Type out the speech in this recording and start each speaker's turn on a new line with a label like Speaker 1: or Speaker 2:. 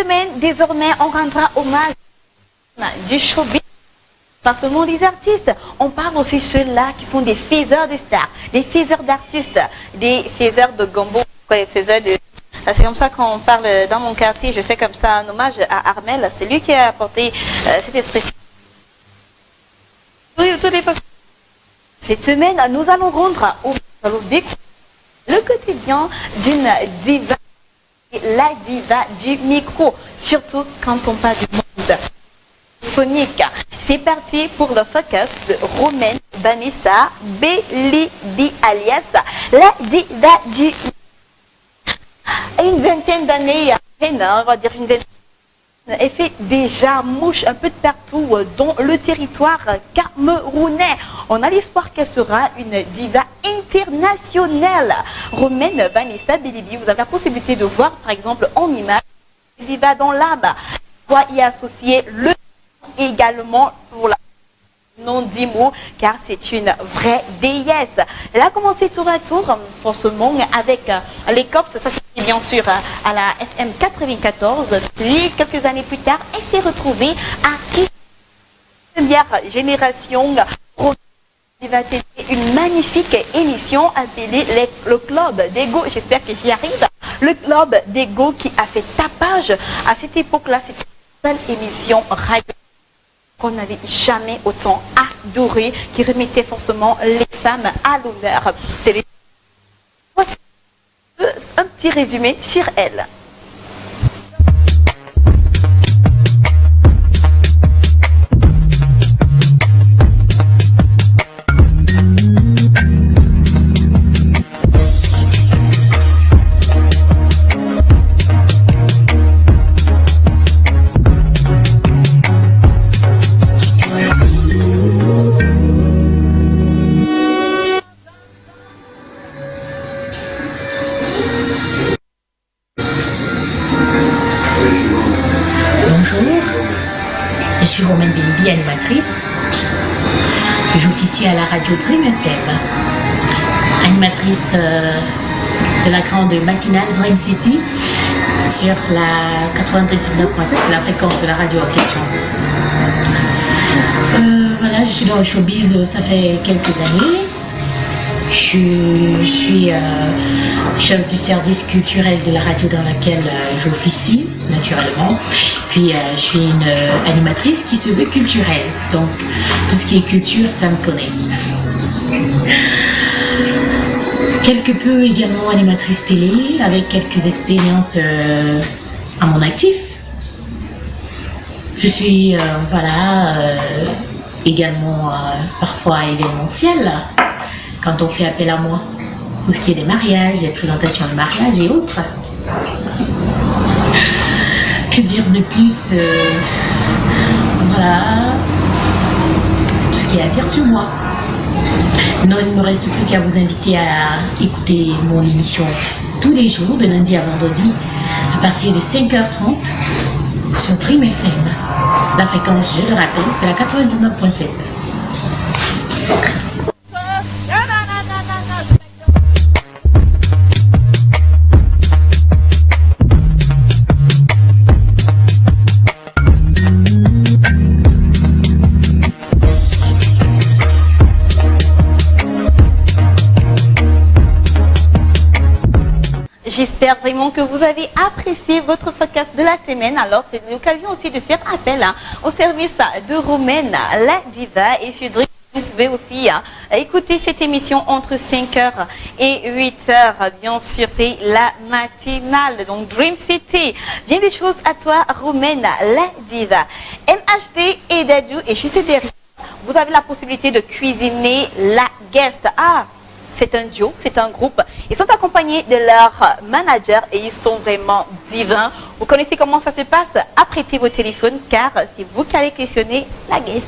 Speaker 1: semaine, désormais, on rendra hommage du showbiz. Par ce monde des artistes, on parle aussi de ceux-là qui sont des faiseurs de stars, des faiseurs d'artistes, des faiseurs de gombo, des faiseurs de... C'est comme ça qu'on parle dans mon quartier. Je fais comme ça un hommage à Armel. C'est lui qui a apporté cette expression. Cette semaine, nous allons rendre le quotidien d'une diva, la diva du micro, surtout quand on parle du monde phonique. C'est parti pour le focus de Romaine Vanessa Belibi alias la diva du micro. Une vingtaine d'années à peine, on va dire une vingtaine, elle fait déjà mouche un peu de partout dans le territoire camerounais. On a l'espoir qu'elle sera une diva internationale. Romaine Vanessa Belibi, vous avez la possibilité de voir par exemple en image diva dans l'âme. On va y associer le également pour la non 10 mots car c'est une vraie déesse. Elle a commencé tour à tour forcément avec les Corses, ça c'est bien sûr à la FM 94, puis quelques années plus tard elle s'est retrouvée à première génération. Une magnifique émission appelée le Club d'Ego, j'espère que j'y arrive, le Club d'Ego qui a fait tapage à cette époque-là, c'était une seule émission radio qu'on n'avait jamais autant adoré, qui remettait forcément les femmes à l'honneur. Voici un petit résumé sur elle.
Speaker 2: Je suis Romaine Belibi, animatrice. J'officie à la radio Dream FM, animatrice de la grande matinale Dream City sur la 99.7, c'est la fréquence de la radio en question. Voilà, je suis dans le showbiz, ça fait quelques années. Je suis chef du service culturel de la radio dans laquelle j'officie, naturellement. Puis je suis une animatrice qui se veut culturelle. Donc tout ce qui est culture, ça me connaît. Quelque peu également animatrice télé, avec quelques expériences à mon actif. Je suis également parfois événementielle. Quand on fait appel à moi, pour ce qui est des mariages, des présentations de mariage et autres. Que dire de plus voilà, c'est tout ce qu'il y a à dire sur moi. Non, il ne me reste plus qu'à vous inviter à écouter mon émission tous les jours, de lundi à vendredi, à partir de 5h30 sur Dream FM. La fréquence, je le rappelle, c'est la 99.7.
Speaker 1: J'espère vraiment que vous avez apprécié votre podcast de la semaine. Alors, c'est l'occasion aussi de faire appel au service de Romaine, la diva. Et sur Dream, vous pouvez aussi écouter cette émission entre 5h et 8h. Bien sûr, c'est la matinale. Donc, Dream City. Bien des choses à toi, Romaine, la diva. MHD et Dadju. Et juste derrière, vous avez la possibilité de cuisiner la guest. C'est un duo, c'est un groupe. Ils sont accompagnés de leur manager et ils sont vraiment divins. Vous connaissez comment ça se passe? Apprêtez vos téléphones car c'est vous qui allez questionner la guest.